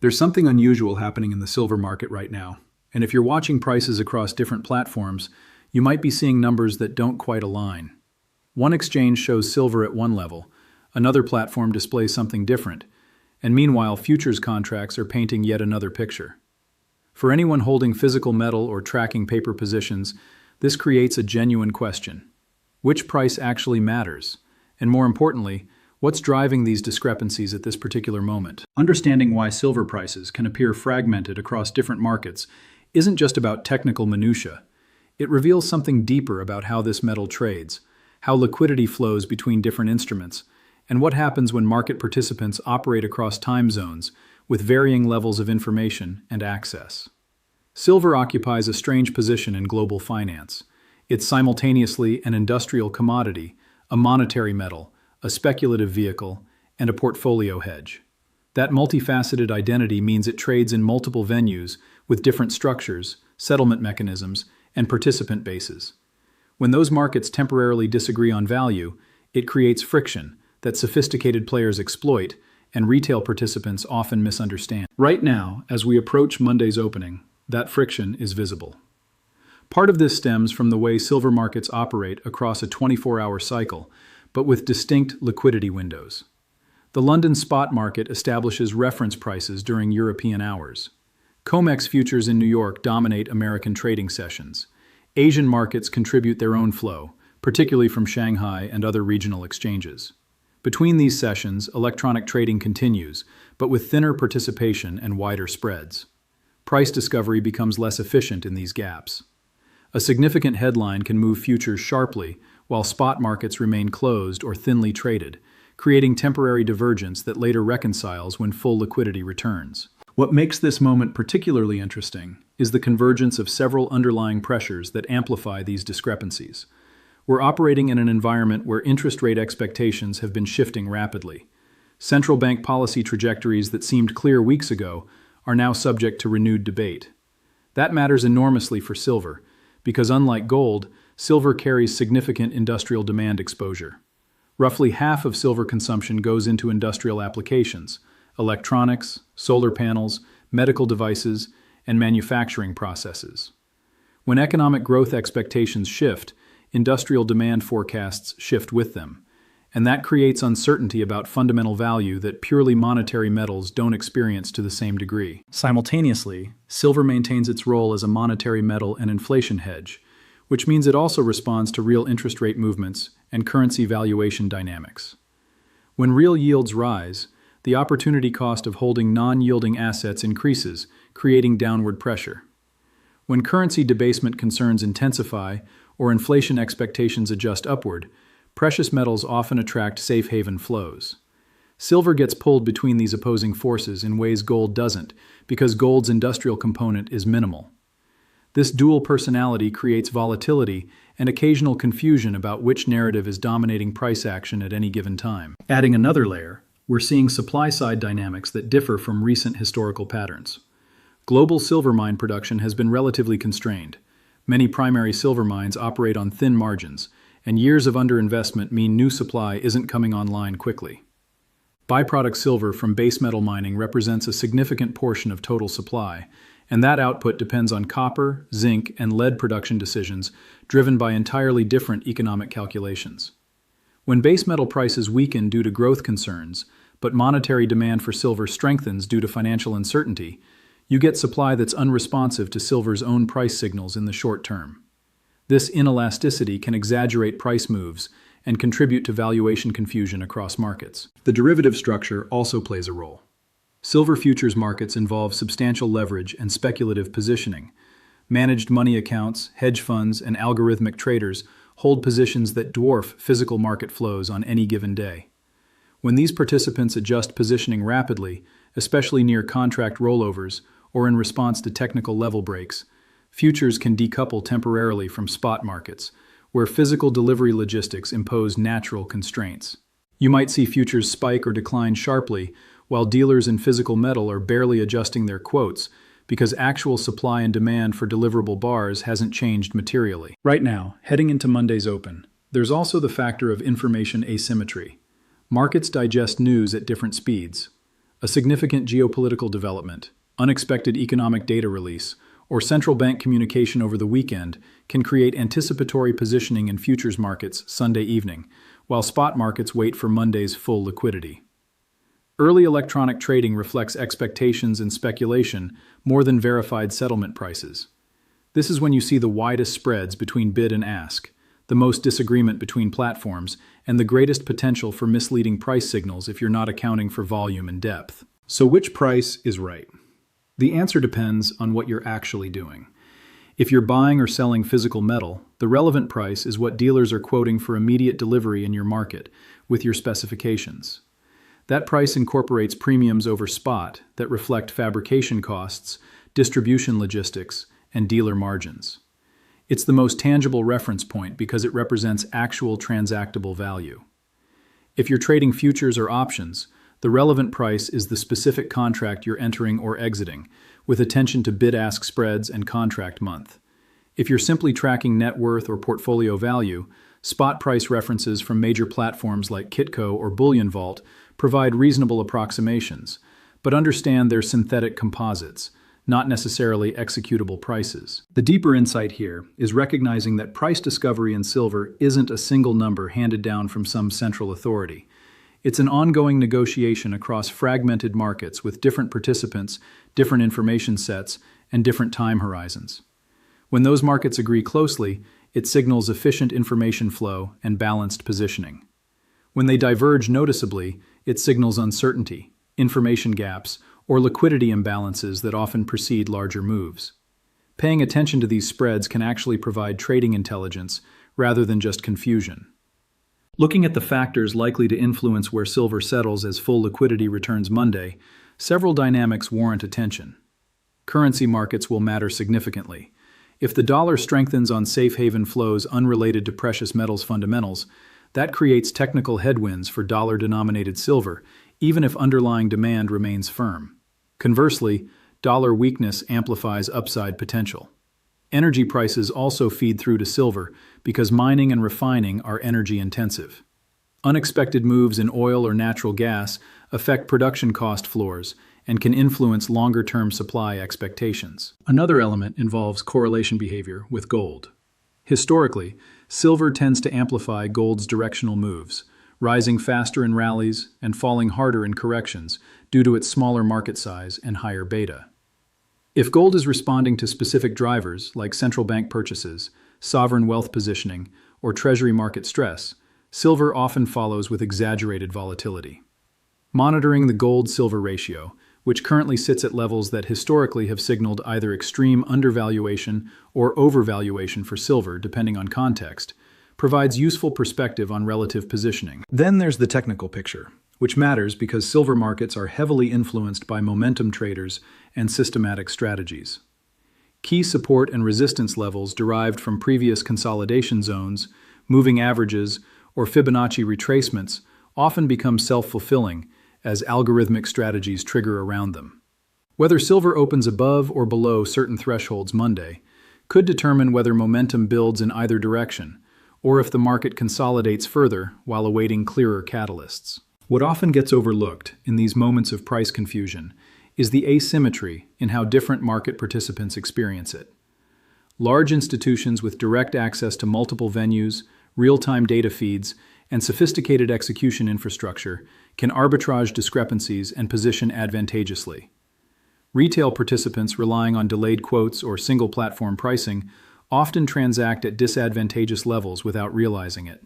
There's something unusual happening in the silver market right now, and if you're watching prices across different platforms, you might be seeing numbers that don't quite align. One exchange shows silver at one level, another platform displays something different, and meanwhile futures contracts are painting yet another picture. For anyone holding physical metal or tracking paper positions, this creates a genuine question. Which price actually matters? And more importantly, what's driving these discrepancies at this particular moment? Understanding why silver prices can appear fragmented across different markets isn't just about technical minutiae. It reveals something deeper about how this metal trades, how liquidity flows between different instruments, and what happens when market participants operate across time zones with varying levels of information and access. Silver occupies a strange position in global finance. It's simultaneously an industrial commodity, a monetary metal, a speculative vehicle, and a portfolio hedge. That multifaceted identity means it trades in multiple venues with different structures, settlement mechanisms, and participant bases. When those markets temporarily disagree on value, it creates friction that sophisticated players exploit and retail participants often misunderstand. Right now, as we approach Monday's opening, that friction is visible. Part of this stems from the way silver markets operate across a 24-hour cycle, but with distinct liquidity windows. The London spot market establishes reference prices during European hours. COMEX futures in New York dominate American trading sessions. Asian markets contribute their own flow, particularly from Shanghai and other regional exchanges. Between these sessions, electronic trading continues, but with thinner participation and wider spreads. Price discovery becomes less efficient in these gaps. A significant headline can move futures sharply, while spot markets remain closed or thinly traded, creating temporary divergence that later reconciles when full liquidity returns. What makes this moment particularly interesting is the convergence of several underlying pressures that amplify these discrepancies. We're operating in an environment where interest rate expectations have been shifting rapidly. Central bank policy trajectories that seemed clear weeks ago are now subject to renewed debate. That matters enormously for silver, because unlike gold, silver carries significant industrial demand exposure. Roughly half of silver consumption goes into industrial applications: electronics, solar panels, medical devices, and manufacturing processes. When economic growth expectations shift, industrial demand forecasts shift with them, and that creates uncertainty about fundamental value that purely monetary metals don't experience to the same degree. Simultaneously, silver maintains its role as a monetary metal and inflation hedge, which means it also responds to real interest rate movements and currency valuation dynamics. When real yields rise, the opportunity cost of holding non-yielding assets increases, creating downward pressure. When currency debasement concerns intensify or inflation expectations adjust upward, precious metals often attract safe haven flows. Silver gets pulled between these opposing forces in ways gold doesn't, because gold's industrial component is minimal. This dual personality creates volatility and occasional confusion about which narrative is dominating price action at any given time. Adding another layer, we're seeing supply-side dynamics that differ from recent historical patterns. Global silver mine production has been relatively constrained. Many primary silver mines operate on thin margins, and years of underinvestment mean new supply isn't coming online quickly. Byproduct silver from base metal mining represents a significant portion of total supply, and that output depends on copper, zinc, and lead production decisions driven by entirely different economic calculations. When base metal prices weaken due to growth concerns, but monetary demand for silver strengthens due to financial uncertainty, you get supply that's unresponsive to silver's own price signals in the short term. This inelasticity can exaggerate price moves and contribute to valuation confusion across markets. The derivative structure also plays a role. Silver futures markets involve substantial leverage and speculative positioning. Managed money accounts, hedge funds, and algorithmic traders hold positions that dwarf physical market flows on any given day. When these participants adjust positioning rapidly, especially near contract rollovers or in response to technical level breaks, futures can decouple temporarily from spot markets, where physical delivery logistics impose natural constraints. You might see futures spike or decline sharply, while dealers in physical metal are barely adjusting their quotes because actual supply and demand for deliverable bars hasn't changed materially. Right now, heading into Monday's open, there's also the factor of information asymmetry. Markets digest news at different speeds. A significant geopolitical development, unexpected economic data release, or central bank communication over the weekend can create anticipatory positioning in futures markets Sunday evening, while spot markets wait for Monday's full liquidity. Early electronic trading reflects expectations and speculation more than verified settlement prices. This is when you see the widest spreads between bid and ask, the most disagreement between platforms, and the greatest potential for misleading price signals if you're not accounting for volume and depth. So which price is right? The answer depends on what you're actually doing. If you're buying or selling physical metal, the relevant price is what dealers are quoting for immediate delivery in your market, with your specifications. That price incorporates premiums over spot that reflect fabrication costs, distribution logistics, and dealer margins. It's the most tangible reference point because it represents actual transactable value. If you're trading futures or options, the relevant price is the specific contract you're entering or exiting, with attention to bid-ask spreads and contract month. If you're simply tracking net worth or portfolio value, spot price references from major platforms like Kitco or Bullion Vault provide reasonable approximations, but understand they're synthetic composites, not necessarily executable prices. The deeper insight here is recognizing that price discovery in silver isn't a single number handed down from some central authority. It's an ongoing negotiation across fragmented markets with different participants, different information sets, and different time horizons. When those markets agree closely, it signals efficient information flow and balanced positioning. When they diverge noticeably, it signals uncertainty, information gaps, or liquidity imbalances that often precede larger moves. Paying attention to these spreads can actually provide trading intelligence rather than just confusion. Looking at the factors likely to influence where silver settles as full liquidity returns Monday, several dynamics warrant attention. Currency markets will matter significantly. If the dollar strengthens on safe haven flows unrelated to precious metals fundamentals, that creates technical headwinds for dollar-denominated silver, even if underlying demand remains firm. Conversely, dollar weakness amplifies upside potential. Energy prices also feed through to silver because mining and refining are energy intensive. Unexpected moves in oil or natural gas affect production cost floors and can influence longer-term supply expectations. Another element involves correlation behavior with gold. Historically, silver tends to amplify gold's directional moves, rising faster in rallies and falling harder in corrections due to its smaller market size and higher beta. If gold is responding to specific drivers like central bank purchases, sovereign wealth positioning, or treasury market stress, silver often follows with exaggerated volatility. Monitoring the gold-silver ratio, which currently sits at levels that historically have signaled either extreme undervaluation or overvaluation for silver, depending on context, provides useful perspective on relative positioning. Then there's the technical picture, which matters because silver markets are heavily influenced by momentum traders and systematic strategies. Key support and resistance levels derived from previous consolidation zones, moving averages, or Fibonacci retracements often become self-fulfilling as algorithmic strategies trigger around them. Whether silver opens above or below certain thresholds Monday could determine whether momentum builds in either direction, or if the market consolidates further while awaiting clearer catalysts. What often gets overlooked in these moments of price confusion is the asymmetry in how different market participants experience it. Large institutions with direct access to multiple venues, real-time data feeds, and sophisticated execution infrastructure can arbitrage discrepancies and position advantageously. Retail participants relying on delayed quotes or single-platform pricing often transact at disadvantageous levels without realizing it.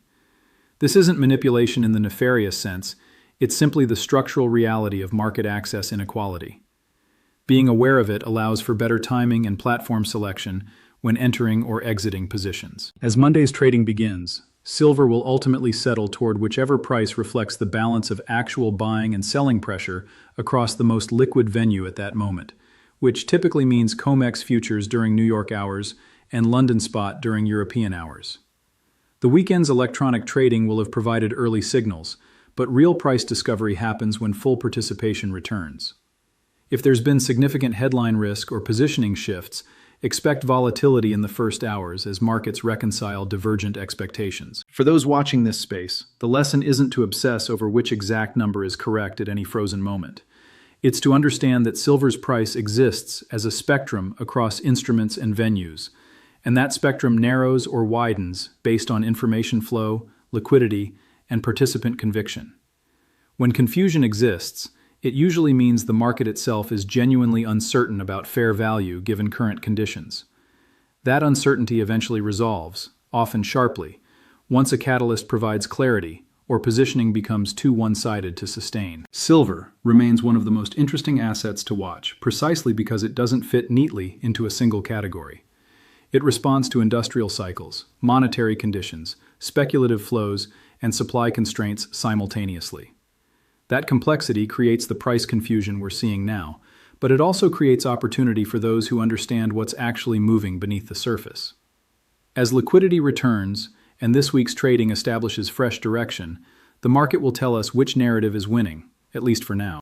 This isn't manipulation in the nefarious sense, it's simply the structural reality of market access inequality. Being aware of it allows for better timing and platform selection when entering or exiting positions. As Monday's trading begins, silver will ultimately settle toward whichever price reflects the balance of actual buying and selling pressure across the most liquid venue at that moment, which typically means COMEX futures during New York hours and London spot during European hours. The weekend's electronic trading will have provided early signals, but real price discovery happens when full participation returns. If there's been significant headline risk or positioning shifts, expect volatility in the first hours as markets reconcile divergent expectations. For those watching this space, the lesson isn't to obsess over which exact number is correct at any frozen moment. It's to understand that silver's price exists as a spectrum across instruments and venues, and that spectrum narrows or widens based on information flow, liquidity, and participant conviction. When confusion exists, it usually means the market itself is genuinely uncertain about fair value given current conditions. That uncertainty eventually resolves, often sharply, once a catalyst provides clarity or positioning becomes too one-sided to sustain. Silver remains one of the most interesting assets to watch, precisely because it doesn't fit neatly into a single category. It responds to industrial cycles, monetary conditions, speculative flows, and supply constraints simultaneously. That complexity creates the price confusion we're seeing now, but it also creates opportunity for those who understand what's actually moving beneath the surface. As liquidity returns, and this week's trading establishes fresh direction, the market will tell us which narrative is winning, at least for now.